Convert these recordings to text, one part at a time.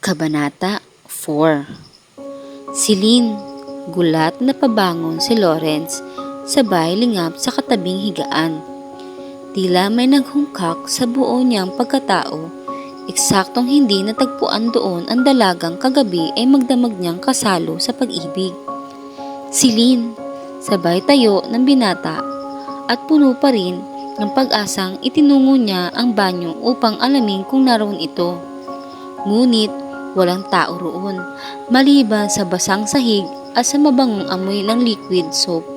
Kabanata 4. Silin, gulat na pabangon si Lawrence, sabay lingap sa katabing higaan. Tila may naghungkak sa buo niyang pagkatao, eksaktong hindi natagpuan doon ang dalagang kagabi ay magdamag niyang kasalo sa pag-ibig. Silin, sabay tayo ng binata at puno pa rin ng pag-asang itinungo niya ang banyo upang alamin kung naroon ito. Ngunit walang tao roon, maliban sa basang sahig at sa mabangong amoy ng liquid soap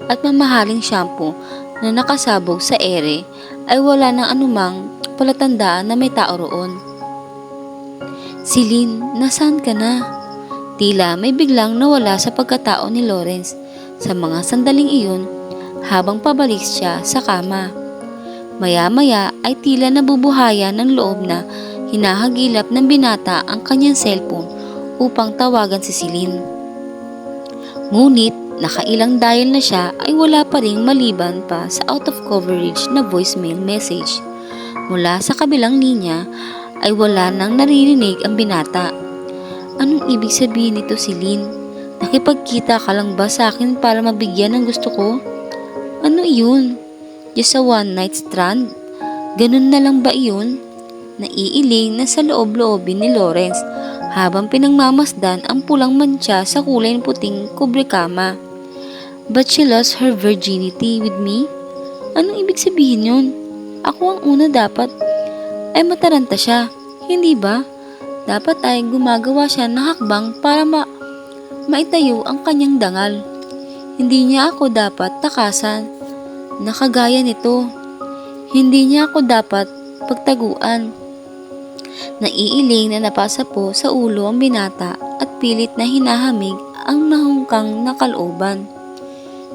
at mamahaling shampoo na nakasabog sa ere, ay wala nang anumang palatandaan na may tao roon. Silin, nasaan ka na? Tila may biglang nawala sa pagkatao ni Lawrence sa mga sandaling iyon habang pabalik siya sa kama. Maya-maya ay tila nabubuhayan ng loob na hinahagilap ng binata ang kanyang cellphone upang tawagan si Silin. Ngunit nakailang dial na siya ay wala pa ring maliban pa sa out of coverage na voicemail message. Mula sa kabilang linya ay wala nang naririnig ang binata. Anong ibig sabihin nito, Silin? Nakipagkita ka lang ba sa akin para mabigyan ng gusto ko? Ano iyon? Just a one night stand? Ganun na lang ba iyon? Naiiling na sa loob-loobin ni Lawrence habang pinangmamasdan ang pulang mantsa sa kulay ng puting kubrekama. But she lost her virginity with me? Anong ibig sabihin yun? Ako ang una dapat ay mataranta siya, hindi ba? Dapat ay gumagawa siya ng hakbang para maitayo ang kanyang dangal. Hindi niya ako dapat takasan na kagaya nito. Hindi niya ako dapat pagtaguan. Naiiling na napasa po sa ulo ang binata at pilit na hinahamig ang nahungkang nakalooban.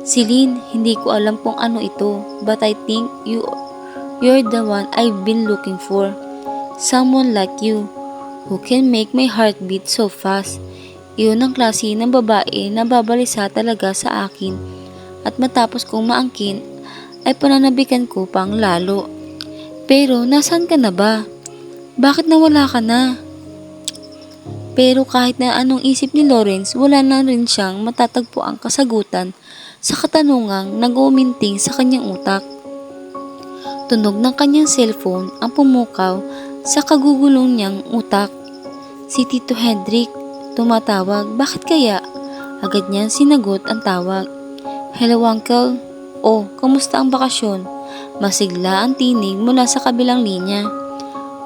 Silin, hindi ko alam kung ano ito, but I think you're the one I've been looking for. Someone like you, who can make my heart beat so fast. Iyon ang klase ng babae na babalisa talaga sa akin at matapos kong maangkin ay pananabikan ko pang lalo. Pero nasaan ka na ba? Bakit nawala ka na? Pero kahit na anong isip ni Lawrence, wala na rin siyang matatagpo ang kasagutan sa katanungang nag-uuminting sa kanyang utak. Tunog ng kanyang cellphone ang pumukaw sa kagugulong niyang utak. Si Tito Hendrik, tumatawag. Bakit kaya? Agad niyang sinagot ang tawag. Hello, Uncle. Oh, kamusta ang bakasyon? Masigla ang tinig mula sa kabilang linya.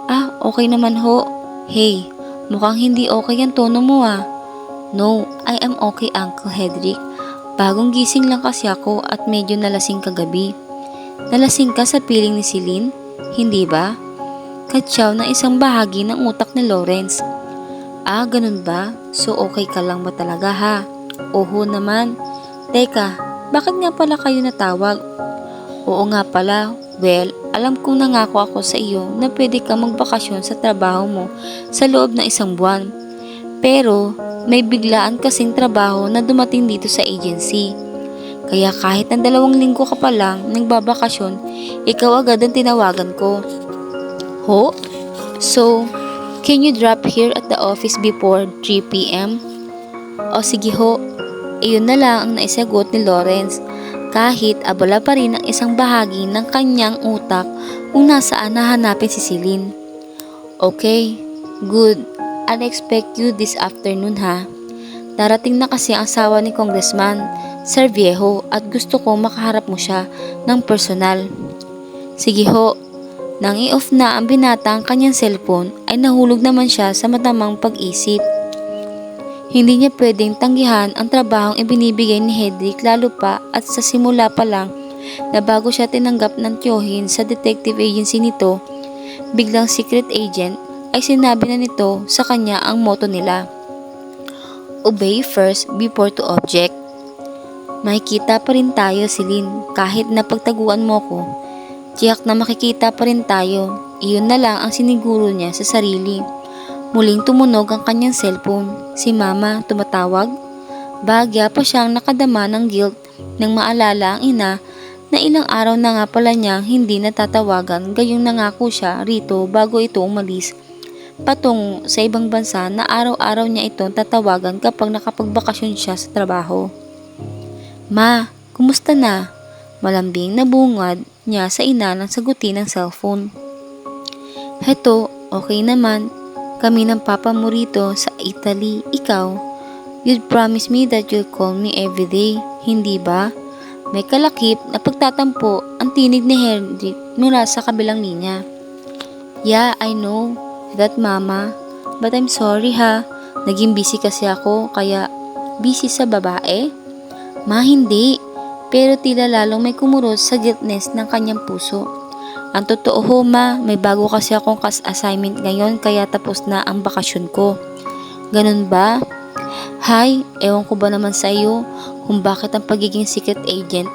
Ah, okay naman ho. Hey, mukhang hindi okay ang tono mo ah. No, I am okay, Uncle Hedrick. Bagong gising lang kasi ako at medyo nalasing kagabi. Nalasing ka sa piling ni Silin? Hindi ba? Katsaw na isang bahagi ng utak ni Lawrence. Ah, ganun ba? So okay ka lang ba talaga ha? Oho naman. Teka, bakit nga pala kayo natawag? Oo nga pala. Well, alam kong nangako ako sa iyo na pwede kang magbakasyon sa trabaho mo sa loob ng isang buwan. Pero may biglaan kasing trabaho na dumating dito sa agency. Kaya kahit na 2 linggo ka pa lang nagbabakasyon, ikaw agad ang tinawagan ko. Ho? So, can you drop here at the office before 3 p.m? O sige ho. Iyon na lang ang naisagot ni Lawrence. Kahit abala pa rin ang isang bahagi ng kanyang utak kung nasaan nahanapin si Silin. Okay, good. I'll expect you this afternoon ha. Darating na kasi ang asawa ni Congressman, Sir Viejo, at gusto ko makaharap mo siya ng personal. Sige ho. Nang i-off na ang binata ang kanyang cellphone ay nahulog naman siya sa matamang pag-isip. Hindi niya pwedeng tanggihan ang trabahong ibinibigay ni Hedrick lalo pa at sa simula pa lang na bago siya tinanggap ng tiyohin sa detective agency nito, biglang secret agent ay sinabi na nito sa kanya ang motto nila. Obey first before to object. Makikita pa rin tayo, Silin, kahit napagtaguan mo ko. Tiyak na makikita pa rin tayo. Iyon na lang ang siniguro niya sa sarili. Muling tumunog ang kanyang cellphone. Si Mama tumatawag. Bahagya pa siyang nakadama ng guilt nang maalala ang ina na ilang araw na nga pala niyang hindi natatawagan gayong nangako siya rito bago ito umalis. patungo sa ibang bansa na araw-araw niya itong tatawagan kapag nakapagbakasyon siya sa trabaho. Ma, kumusta na? Malambing na bungad niya sa ina nang sagutin ng cellphone. Heto, okay naman. Kami ng papa mo rito sa Italy. Ikaw, you'd promise me that you'll call me everyday, hindi ba? May kalakip na pagtatampo ang tinig ni Hendrik mula sa kabilang linya. Yeah, I know that mama, but I'm sorry ha. Naging busy kasi ako, kaya busy sa babae? Ma, hindi. Pero tila lalong may kumuros sa guiltness ng kanyang puso. Ang totoo ho ma, may bago kasi akong assignment ngayon kaya tapos na ang bakasyon ko. Ganun ba? Hay, ewan ko ba naman sa iyo kung bakit ang pagiging secret agent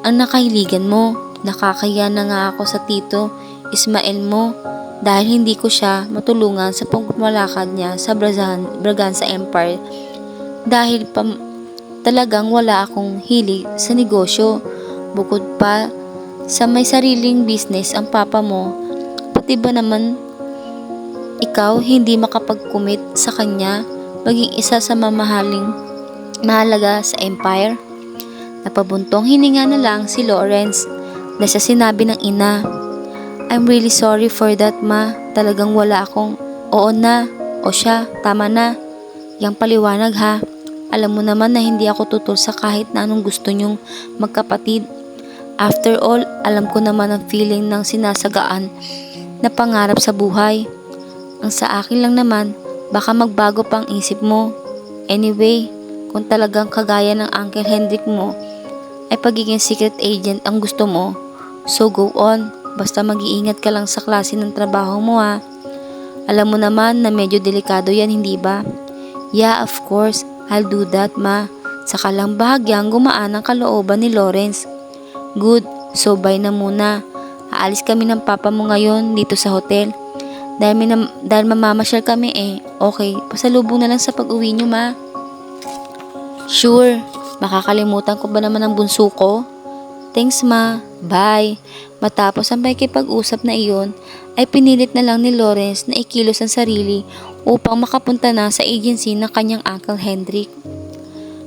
ang nakahiligan mo. Nakakaya na nga ako sa tito Ismael mo dahil hindi ko siya matulungan sa pagmalakad niya sa Braganza Empire dahil talagang wala akong hilig sa negosyo. Bukod pa sa may sariling business ang papa mo, pati ba naman ikaw hindi makapag-commit sa kanya maging isa sa mahalaga sa empire? Napabuntong hininga na lang si Lawrence na sa sinabi ng ina. I'm really sorry for that ma, talagang wala akong oo na o siya, tama na. Yang paliwanag ha, alam mo naman na hindi ako tutul sa kahit na anong gusto nyong magkapatid. After all, alam ko naman ang feeling ng sinasagaan na pangarap sa buhay. Ang sa akin lang naman, baka magbago pang isip mo. Anyway, kung talagang kagaya ng Uncle Hendrik mo, ay pagiging secret agent ang gusto mo, so go on. Basta mag-iingat ka lang sa klase ng trabaho mo ha. Alam mo naman na medyo delikado yan, hindi ba? Yeah, of course. I'll do that, ma. Saka lang bahagyang gumaan ang kalooban ni Lawrence. Good, so bye na muna. Aalis kami ng papa mo ngayon dito sa hotel. Dahil mamamasyal kami eh. Okay, pasalubong na lang sa pag-uwi nyo, ma. Sure, makakalimutan ko ba naman ang bunso ko? Thanks ma, bye. Matapos ang pakikipag-usap na iyon, ay pinilit na lang ni Lawrence na ikilos ang sarili upang makapunta na sa agency ng kanyang Uncle Hendrik.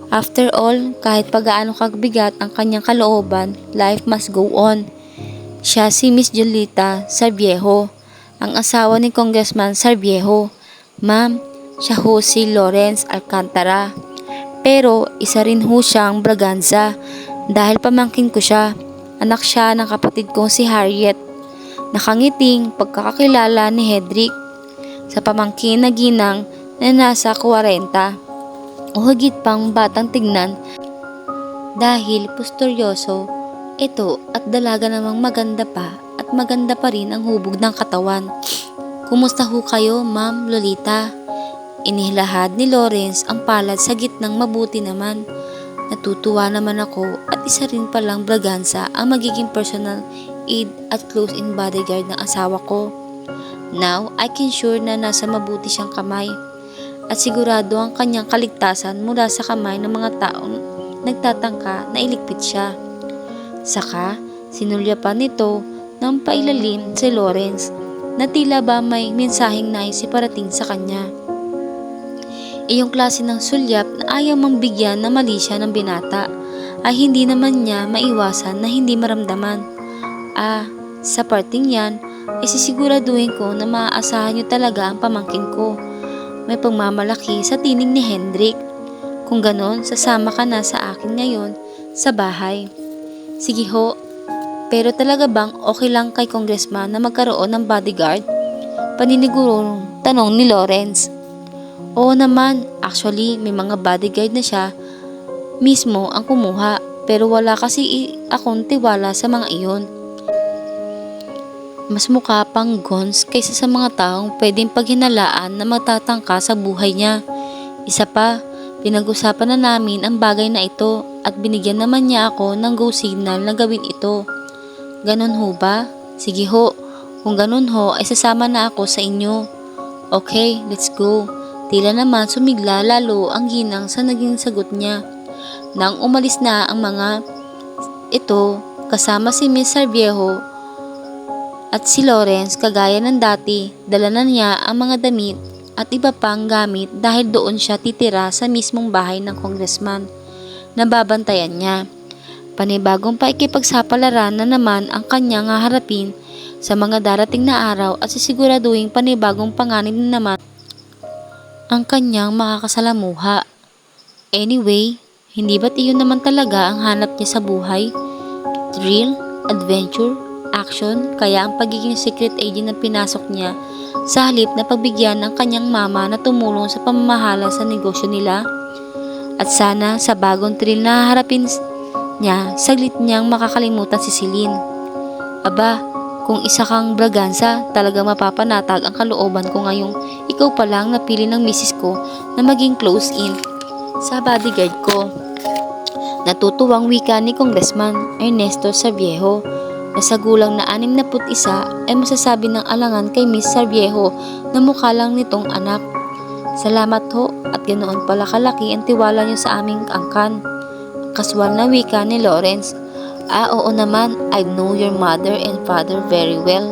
After all, kahit pagaano kabigat ang kanyang kalooban, life must go on. Siya si Miss Julita Sarviejo, ang asawa ni Congressman Sarviejo. Ma'am, siya ho si Lawrence Alcantara. Pero isa rin ho siyang Braganza dahil pamangkin ko siya. Anak siya ng kapatid kong si Harriet. Nakangiting pagkakakilala ni Hendrik sa pamangkin na ginang na nasa 40 o higit pang batang tignan dahil pusturyoso ito at dalaga namang maganda pa at maganda pa rin ang hubog ng katawan. Kumusta ho kayo, Ma'am Lolita? Inihilahad ni Lawrence ang palad sa gitnang mabuti naman. Natutuwa naman ako at isa rin palang Braganza ang magiging personal aid at close-in bodyguard ng asawa ko. Now, I can sure na nasa mabuti siyang kamay at sigurado ang kanyang kaligtasan mula sa kamay ng mga taong nagtatangka na iligpit siya. Saka, sinulya pa nito ng pailalim si Lawrence na tila ba may mensaheng nais iparating sa kanya. Iyong klase ng sulyap na ayaw mang bigyan na mali siya ng binata ay hindi naman niya maiwasan na hindi maramdaman. Sa parting yan, isisiguraduhin ko na maaasahan niyo talaga ang pamangkin ko. May pagmamalaki sa tinig ni Hendrik. Kung ganon, sasama ka na sa akin ngayon sa bahay. Sige ho, pero talaga bang okay lang kay Congressman na magkaroon ng bodyguard? Paninigurong tanong ni Lawrence. Oo naman, actually may mga bodyguard na siya mismo ang kumuha pero wala kasi akong tiwala sa mga iyon. Mas mukha pang gons kaysa sa mga taong pwedeng paghinalaan na matatangka sa buhay niya. Isa pa, pinag-usapan na namin ang bagay na ito at binigyan naman niya ako ng go signal na gawin ito. Ganon ho ba? Sige ho, kung ganon ho ay sasama na ako sa inyo. Okay, let's go. Tila naman sumigla lalo ang ginang sa naging sagot niya. Nang umalis na ang mga ito kasama si Miss Sarviejo At si Lawrence, kagaya ng dati, dala na niya ang mga damit at iba pang gamit dahil doon siya titira sa mismong bahay ng congressman na babantayan niya. Panibagong pakikipagsapalaran na naman ang kanyang haharapin sa mga darating na araw at sisiguraduhin panibagong panganib na naman ang kanyang makakasalamuha. Anyway, hindi ba't iyon naman talaga ang hanap niya sa buhay? Thrill, adventure, action, kaya ang pagiging secret agent na pinasok niya sa halip na pagbigyan ng kanyang mama na tumulong sa pamamahala sa negosyo nila. At sana sa bagong thrill na haharapin niya, saglit niyang makakalimutan si Celine. Aba, kung isa kang braganza, talaga mapapanatag ang kalooban ko ngayong ikaw pa lang napili ng misis ko na maging close-in sa bodyguard ko. Natutuwang wika ni Congressman Ernesto Sarviejo na sa gulang na 61 ay masasabi ng alangan kay Miss Sarviejo na mukha lang nitong anak. Salamat ho at ganoon pala kalaki ang tiwala niyo sa aming angkan. Kaswal na wika ni Lawrence. Oo naman, I know your mother and father very well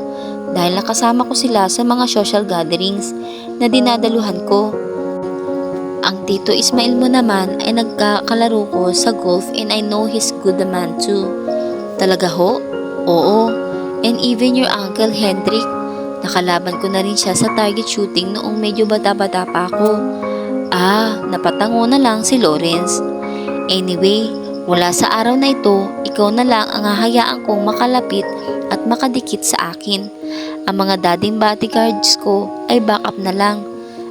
dahil nakasama ko sila sa mga social gatherings na dinadaluhan ko. Ang Tito Ismail mo naman ay nagkakalaro ko sa golf and I know he's good man too. Talaga ho? Oo. And even your Uncle Hendrik, nakalaban ko na rin siya sa target shooting noong medyo bata-bata pa ako. Napatango na lang si Lawrence. Anyway, mula sa araw na ito, ikaw na lang ang hahayaan kong makalapit at makadikit sa akin. Ang mga dating bodyguards ko ay backup na lang.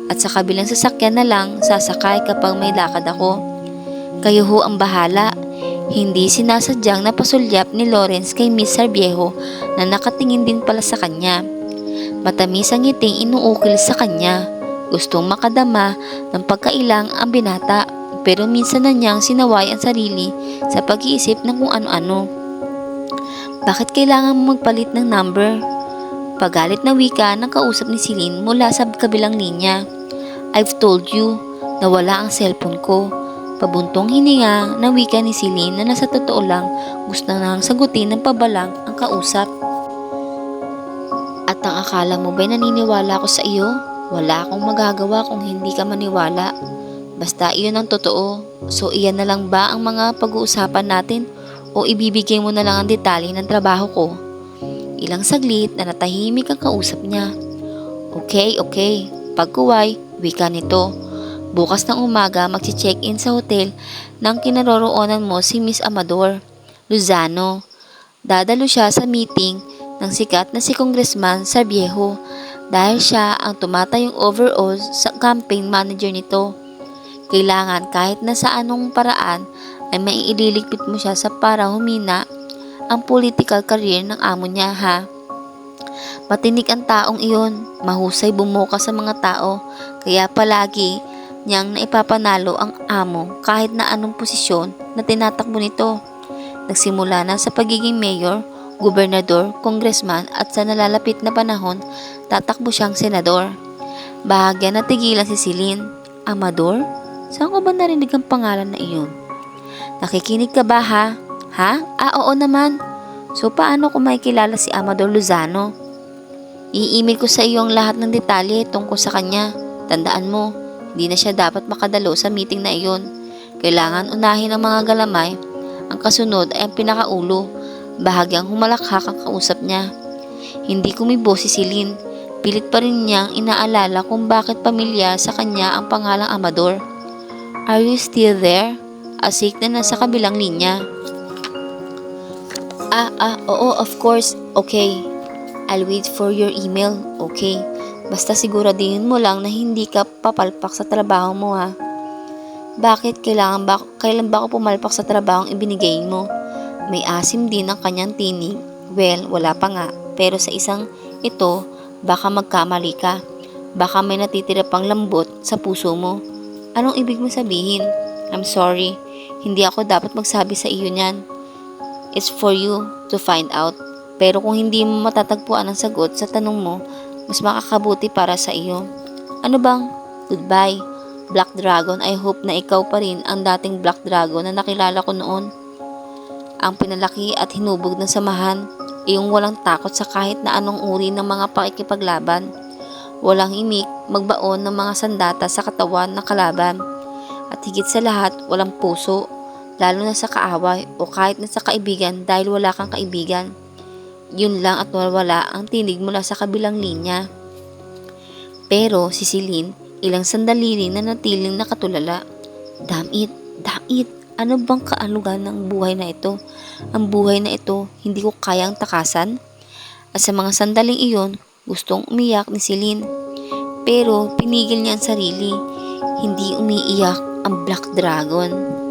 At sa kabilang sasakyan na lang sasakay kapag may lakad ako. Kayo ho ang bahala. Hindi sinasadyang napasulyap ni Lawrence kay Miss Sarviejo na nakatingin din pala sa kanya. Matamis ang ngiting inuukil sa kanya. Gustong makadama ng pagkailang ang binata pero minsan na niyang sinaway ang sarili sa pag-iisip ng kung ano-ano. Bakit kailangan mo magpalit ng number? Pagalit na wika ng kausap ni Celine mula sa kabilang linya. I've told you na wala ang cellphone ko. Pabuntong hininga na wika ni Celine na nasa totoo lang gusto nang sagutin ng pabalang ang kausap. At ang akala mo ba'y naniniwala ako sa iyo? Wala akong magagawa kung hindi ka maniwala. Basta iyon ang totoo. So iyan na lang ba ang mga pag-uusapan natin o ibibigay mo na lang ang detalye ng trabaho ko? Ilang saglit na natahimik ang kausap niya. Okay. Pagkuway, wika nito. Bukas ng umaga magche-check-in sa hotel ng kinaroroonan mo si Miss Amador Lozano. Dadalo siya sa meeting ng sikat na si Congressman Sarviejo dahil siya ang tumatayong overall sa campaign manager nito. Kailangan kahit na sa anong paraan ay maiililigpit mo siya sa para humina ang political career ng amo niya ha. Matinik ang taong iyon, mahusay bumuka sa mga tao, kaya palagi niyang naipapanalo ang amo kahit na anong posisyon na tinatakbo nito. Nagsimula na sa pagiging mayor, gobernador, congressman at sa nalalapit na panahon, tatakbo siyang senador. Bahagya na tigilan si Celine. Amador? Saan ko ba narinig ang pangalan na iyon? Nakikinig ka ba ha? Ha? Oo naman. So paano ko makikilala si Amador Lozano? I-email ko sa iyo ang lahat ng detalye tungkol sa kanya. Tandaan mo, hindi na siya dapat makadalo sa meeting na iyon. Kailangan unahin ang mga galamay. Ang kasunod ay ang pinakaulo. Bahagyang humalakhak ang kausap niya. Hindi kumibo si Celine. Pilit pa rin niyang inaalala kung bakit pamilyar sa kanya ang pangalang Amador. Are you still there? Asik na nasa kabilang linya. Oo, of course. Okay. I'll wait for your email. Okay. Basta siguraduhin mo lang na hindi ka papalpak sa trabaho mo ha. Bakit? Kailan ba ako pumalpak sa trabahong ibinigay mo? May asim din ang kanyang tinig. Well, wala pa nga. Pero sa isang ito, baka magkamali ka. Baka may natitira pang lambot sa puso mo. Anong ibig mo sabihin? I'm sorry. Hindi ako dapat magsabi sa iyo niyan. It's for you to find out. Pero kung hindi mo matatagpuan ang sagot sa tanong mo, mas makakabuti para sa iyo. Ano bang? Goodbye. Black Dragon, I hope na ikaw pa rin ang dating Black Dragon na nakilala ko noon. Ang pinalaki at hinubog ng samahan. Iyong walang takot sa kahit na anong uri ng mga pakikipaglaban. Walang imik magbaon ng mga sandata sa katawan ng kalaban. At higit sa lahat, walang puso, lalo na sa kaaway o kahit na sa kaibigan dahil wala kang kaibigan. Yun lang at wala ang tinig mula sa kabilang linya. Pero si Celine, ilang sandali rin na natiling nakatulala. Damn it, ano bang kaalugan ng buhay na ito? Ang buhay na ito, hindi ko kayang takasan. At sa mga sandaling iyon, gustong umiyak ni Celine. Pero pinigil niya ang sarili, hindi umiiyak ang Black Dragon.